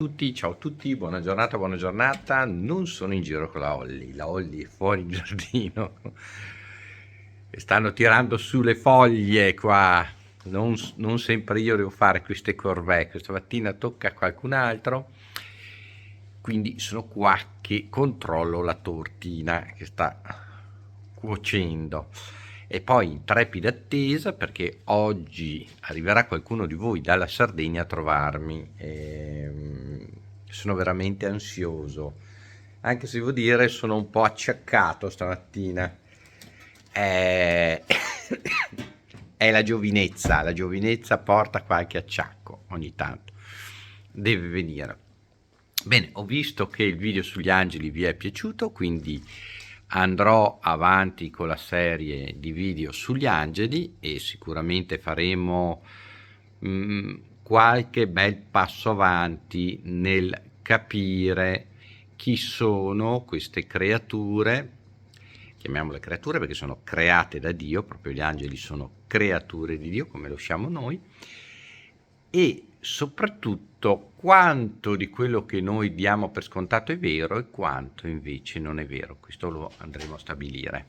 Tutti, ciao a tutti, buona giornata. Non sono in giro con la Holly è fuori in giardino e stanno tirando su le foglie qua. Non sempre io devo fare queste corvée, questa mattina tocca a qualcun altro, quindi sono qua che controllo la tortina che sta cuocendo. E poi in trepida attesa perché oggi arriverà qualcuno di voi dalla Sardegna a trovarmi. Sono veramente ansioso, anche se devo dire sono un po' acciaccato stamattina. Eh, È la giovinezza porta qualche acciacco ogni tanto, deve venire. Bene, ho visto che il video sugli angeli vi è piaciuto, quindi andrò avanti con la serie di video sugli angeli e sicuramente faremo qualche bel passo avanti nel capire chi sono queste creature, chiamiamole creature perché sono create da Dio, proprio gli angeli sono creature di Dio come lo siamo noi, e soprattutto quanto di quello che noi diamo per scontato è vero e quanto invece non è vero. Questo lo andremo a stabilire.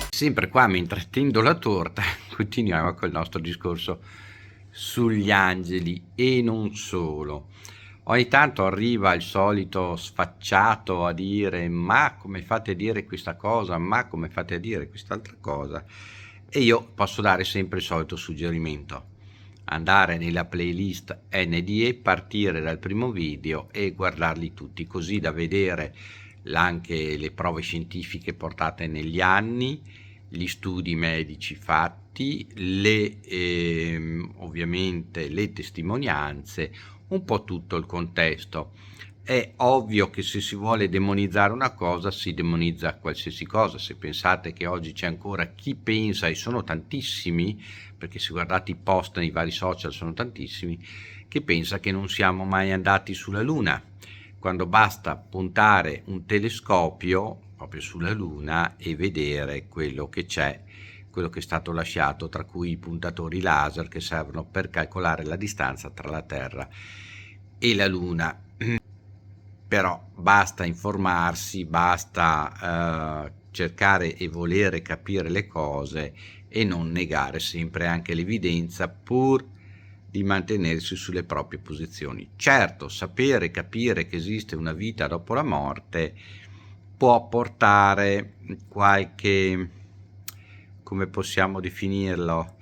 Sempre qua mentre tendo la torta continuiamo col nostro discorso sugli angeli e non solo. Ogni tanto arriva il solito sfacciato a dire ma come fate a dire questa cosa, ma come fate a dire quest'altra cosa, e io posso dare sempre il solito suggerimento: andare nella playlist NDE, partire dal primo video e guardarli tutti, così da vedere anche le prove scientifiche portate negli anni, gli studi medici fatti, ovviamente le testimonianze, un po' tutto il contesto. È ovvio che se si vuole demonizzare una cosa si demonizza qualsiasi cosa. Se pensate che oggi c'è ancora chi pensa, e sono tantissimi, perché se guardate i post nei vari social sono tantissimi, che pensa che non siamo mai andati sulla Luna, quando basta puntare un telescopio proprio sulla Luna e vedere quello che c'è, quello che è stato lasciato, tra cui i puntatori laser che servono per calcolare la distanza tra la Terra e la Luna. Però basta informarsi, basta cercare e volere capire le cose e non negare sempre anche l'evidenza pur di mantenersi sulle proprie posizioni. Certo, sapere e capire che esiste una vita dopo la morte può portare qualche, come possiamo definirlo,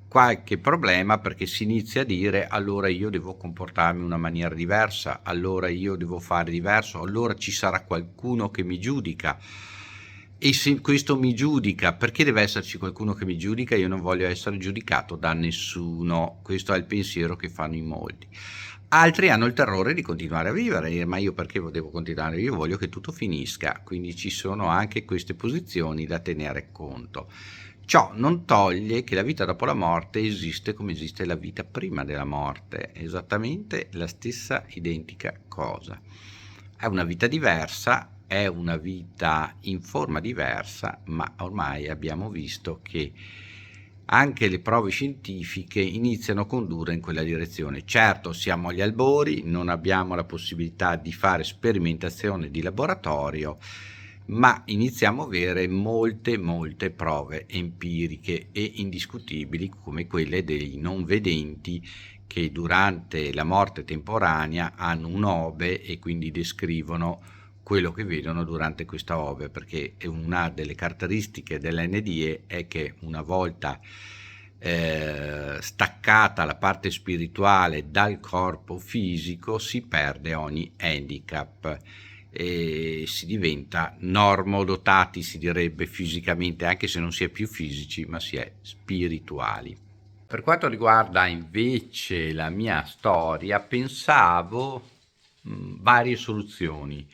qualche problema, perché si inizia a dire allora io devo comportarmi in una maniera diversa, allora io devo fare diverso, allora ci sarà qualcuno che mi giudica. E se questo mi giudica, perché deve esserci qualcuno che mi giudica? Io non voglio essere giudicato da nessuno. Questo è il pensiero che fanno in molti. Altri hanno il terrore di continuare a vivere, ma io perché devo continuare? Io voglio che tutto finisca, quindi ci sono anche queste posizioni da tenere conto. Ciò non toglie che la vita dopo la morte esiste come esiste la vita prima della morte, esattamente la stessa identica cosa. È una vita diversa, è una vita in forma diversa, ma ormai abbiamo visto che anche le prove scientifiche iniziano a condurre in quella direzione. Certo, siamo agli albori, non abbiamo la possibilità di fare sperimentazione di laboratorio, ma iniziamo a avere molte prove empiriche e indiscutibili, come quelle dei non vedenti che durante la morte temporanea hanno un ove e quindi descrivono quello che vedono durante questa ove, perché una delle caratteristiche dell'NDE è che una volta staccata la parte spirituale dal corpo fisico si perde ogni handicap e si diventa normodotati, si direbbe fisicamente, anche se non si è più fisici ma si è spirituali. Per quanto riguarda invece la mia storia, pensavo varie soluzioni,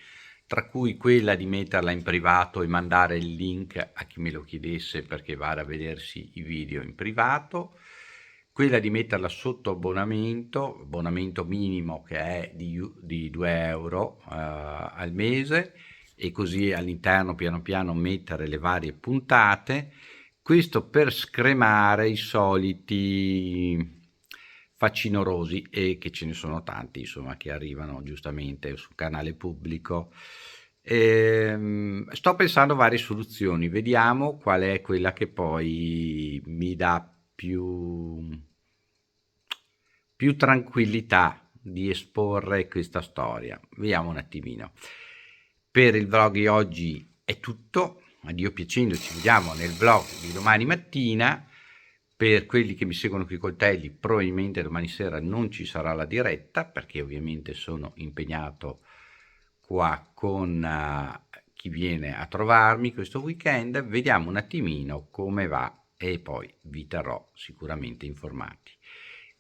tra cui quella di metterla in privato e mandare il link a chi me lo chiedesse perché vada a vedersi i video in privato, quella di metterla sotto abbonamento minimo che è di 2 euro al mese, e così all'interno piano piano mettere le varie puntate. Questo per scremare i soliti facinorosi, e che ce ne sono tanti, insomma, che arrivano giustamente sul canale pubblico. Sto pensando a varie soluzioni, vediamo qual è quella che poi mi dà più tranquillità di esporre questa storia. Vediamo un attimino. Per il vlog di oggi è tutto, a Dio piacendo ci vediamo nel vlog di domani mattina. Per quelli che mi seguono qui coltelli, probabilmente domani sera non ci sarà la diretta, perché ovviamente sono impegnato qua con chi viene a trovarmi questo weekend. Vediamo un attimino come va e poi vi terrò sicuramente informati.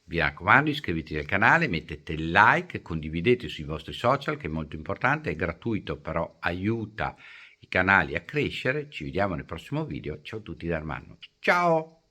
Vi raccomando, iscrivetevi al canale, mettete il like, condividete sui vostri social, che è molto importante, è gratuito, però aiuta i canali a crescere. Ci vediamo nel prossimo video. Ciao a tutti da Armando. Ciao!